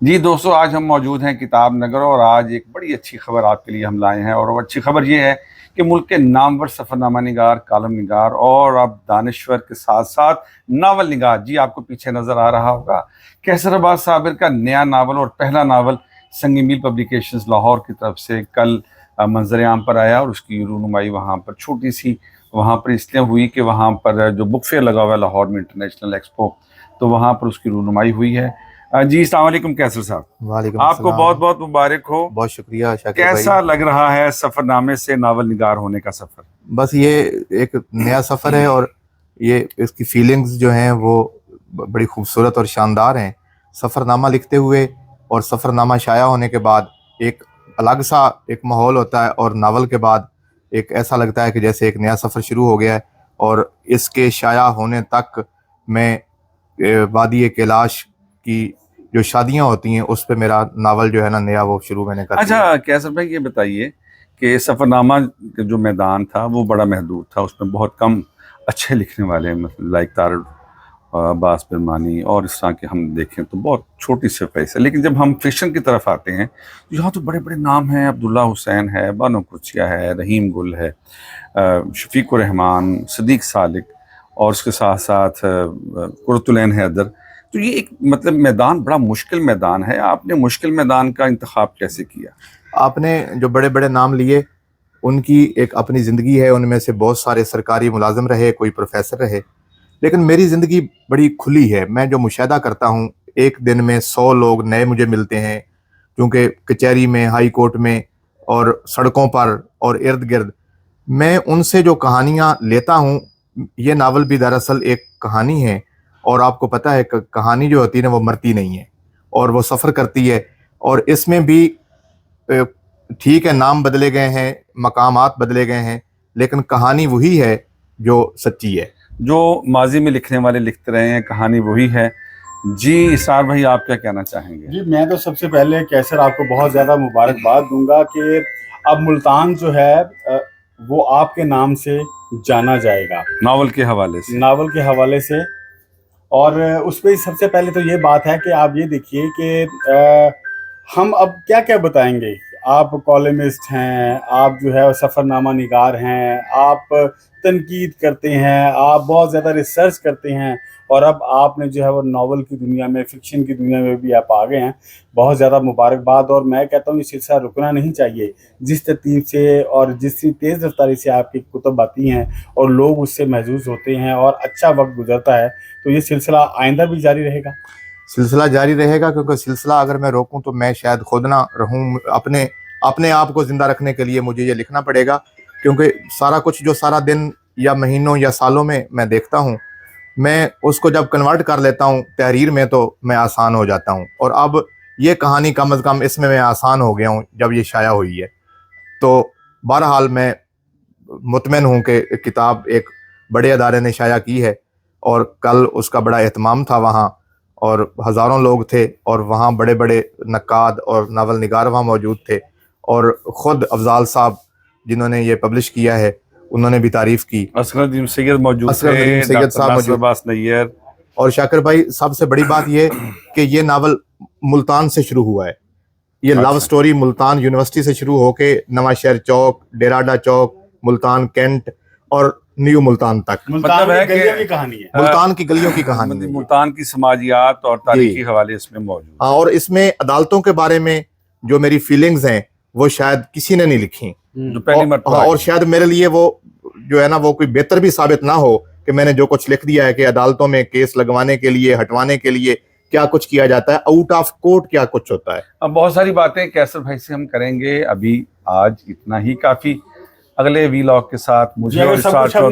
جی دوستو، آج ہم موجود ہیں کتاب نگر اور آج ایک بڑی اچھی خبر آپ کے لیے ہم لائے ہیں، اور وہ اچھی خبر یہ ہے کہ ملک کے نامور سفر نامہ نگار، کالم نگار اور اب دانشور کے ساتھ ساتھ ناول نگار، جی آپ کو پیچھے نظر آ رہا ہوگا، کیسر عباس صابر کا نیا ناول اور پہلا ناول سنگ میل پبلیکیشنز لاہور کی طرف سے کل منظر عام پر آیا، اور اس کی رونمائی وہاں پر چھوٹی سی وہاں پر اس لیے ہوئی کہ وہاں پر جو بک فیئر لگا ہوا ہے لاہور میں، انٹرنیشنل ایکسپو، تو وہاں پر اس کی رونمائی ہوئی ہے۔ جی السلام علیکم کیسر صاحب۔ وعلیکم آپ کو السلام۔ بہت بہت مبارک ہو۔ بہت شکریہ شاکر بھائی۔ کیسا لگ رہا ہے سفر نامے سے ناول نگار ہونے کا سفر؟ بس یہ ایک نیا سفر ہے، اور یہ اس کی فیلنگز جو ہیں وہ بڑی خوبصورت اور شاندار ہیں۔ سفر نامہ لکھتے ہوئے اور سفر نامہ شائع ہونے کے بعد ایک الگ سا ایک ماحول ہوتا ہے، اور ناول کے بعد ایک ایسا لگتا ہے کہ جیسے ایک نیا سفر شروع ہو گیا ہے۔ اور اس کے شائع ہونے تک میں وادی کیلاش کی جو شادیاں ہوتی ہیں اس پہ میرا ناول جو ہے نا نیا وہ شروع میں نے کر دیا۔ اچھا کیسر بھائی، یہ بتائیے کہ سفر نامہ کا جو میدان تھا وہ بڑا محدود تھا، اس میں بہت کم اچھے لکھنے والے لائک طارق عباس برمانی اور اس طرح کے ہم دیکھیں تو بہت چھوٹی سپیس ہے، لیکن جب ہم فکشن کی طرف آتے ہیں یہاں تو بڑے بڑے نام ہیں، عبداللہ حسین ہے، بانو قدسیہ ہے، رحیم گل ہے، شفیق الرحمان، صدیق سالک، اور اس کے ساتھ ساتھ قرۃ العین حیدر۔ تو یہ ایک مطلب میدان بڑا مشکل میدان ہے، آپ نے مشکل میدان کا انتخاب کیسے کیا؟ آپ نے جو بڑے بڑے نام لیے ان کی ایک اپنی زندگی ہے، ان میں سے بہت سارے سرکاری ملازم رہے، کوئی پروفیسر رہے، لیکن میری زندگی بڑی کھلی ہے۔ میں جو مشاہدہ کرتا ہوں، ایک دن میں 100 لوگ نئے مجھے ملتے ہیں، کیونکہ کچہری میں، ہائی کورٹ میں اور سڑکوں پر اور ارد گرد میں ان سے جو کہانیاں لیتا ہوں۔ یہ ناول بھی دراصل ایک کہانی ہے، اور آپ کو پتہ ہے کہ کہانی جو ہوتی ہے نا وہ مرتی نہیں ہے، اور وہ سفر کرتی ہے۔ اور اس میں بھی ٹھیک ہے نام بدلے گئے ہیں، مقامات بدلے گئے ہیں، لیکن کہانی وہی ہے جو سچی ہے، جو ماضی میں لکھنے والے لکھتے رہے ہیں، کہانی وہی ہے۔ جی اسرار بھائی، آپ کیا کہنا چاہیں گے؟ جی میں تو سب سے پہلے کیسر آپ کو بہت زیادہ مبارکباد دوں گا کہ اب ملتان جو ہے وہ آپ کے نام سے جانا جائے گا، ناول کے حوالے سے۔ اور اس پہ سب سے پہلے تو یہ بات ہے کہ آپ یہ دیکھیے کہ ہم اب کیا کیا بتائیں گے۔ آپ کالمسٹ ہیں، آپ جو ہے سفر نامہ نگار ہیں، آپ تنقید کرتے ہیں، آپ بہت زیادہ ریسرچ کرتے ہیں، اور اب آپ نے جو ہے وہ ناول کی دنیا میں، فکشن کی دنیا میں بھی آپ آگے ہیں۔ بہت زیادہ مبارکباد، اور میں کہتا ہوں یہ سلسلہ رکنا نہیں چاہیے۔ جس ترتیب سے اور جس تیز رفتاری سے آپ کی کتب آتی ہیں اور لوگ اس سے محظوظ ہوتے ہیں اور اچھا وقت گزرتا ہے، تو یہ سلسلہ آئندہ بھی جاری رہے گا۔ سلسلہ جاری رہے گا، کیونکہ سلسلہ اگر میں روکوں تو میں شاید خود نہ رہوں۔ اپنے آپ کو زندہ رکھنے کے لیے مجھے یہ لکھنا پڑے گا، کیونکہ سارا کچھ جو سارا دن یا مہینوں یا سالوں میں دیکھتا ہوں، میں اس کو جب کنورٹ کر لیتا ہوں تحریر میں تو میں آسان ہو جاتا ہوں۔ اور اب یہ کہانی کم از کم اس میں آسان ہو گیا ہوں جب یہ شائع ہوئی ہے۔ تو بہرحال میں مطمئن ہوں کہ کتاب ایک بڑے ادارے نے شائع کی ہے، اور کل اس کا بڑا اہتمام تھا وہاں، اور ہزاروں لوگ تھے، اور وہاں بڑے بڑے نقاد اور ناول نگار وہاں موجود تھے، اور خود افضال صاحب جنہوں نے یہ پبلش کیا ہے انہوں نے بھی تعریف کی۔ اصغر ندیم سید موجود اصغر تھے، ندیم سید ڈاکٹر صاحب ناصر موجود، عباس نییر، اور شاکر بھائی سب سے بڑی بات یہ کہ یہ ناول ملتان سے شروع ہوا ہے۔ یہ لو سٹوری ملتان یونیورسٹی سے شروع ہو کے نواں شہر چوک، ڈیراڈا چوک، ملتان کینٹ اور نیو ملتان تک، مطلب ہے کہ کی کہانی ہے، ملتان کی گلیوں کی کہانی ہے۔ ملتان کی سماجیات اور تاریخی حوالے اس میں موجود ہیں۔ ہاں، اور اس میں عدالتوں کے بارے میں جو میری فیلنگز ہیں وہ شاید کسی نے نہیں لکھی، جو پہلی مرتبہ اور شاید میرے لیے وہ جو ہے نا وہ کوئی بہتر بھی ثابت نہ ہو کہ میں نے جو کچھ لکھ دیا ہے کہ عدالتوں میں کیس لگوانے کے لیے، ہٹوانے کے لیے کیا کچھ کیا جاتا ہے، آؤٹ آف کورٹ کیا کچھ ہوتا ہے۔ اب بہت ساری باتیں کیسر بھائی سے ہم کریں گے، ابھی آج اتنا ہی کافی۔ اگلے ویلاگ کے ساتھ مجھے اور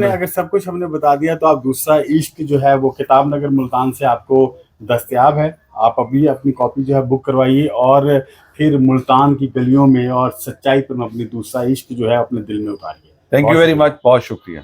اگر سب کچھ ہم نے بتا دیا تو آپ دوسرا عشق جو ہے وہ کتاب نگر ملتان سے آپ کو دستیاب ہے۔ آپ ابھی اپنی کاپی جو ہے بک کروائیے، اور پھر ملتان کی گلیوں میں اور سچائی پر اپنی دوسرا عشق جو ہے اپنے دل میں اتاریے۔ تھینک یو ویری مچ، بہت شکریہ۔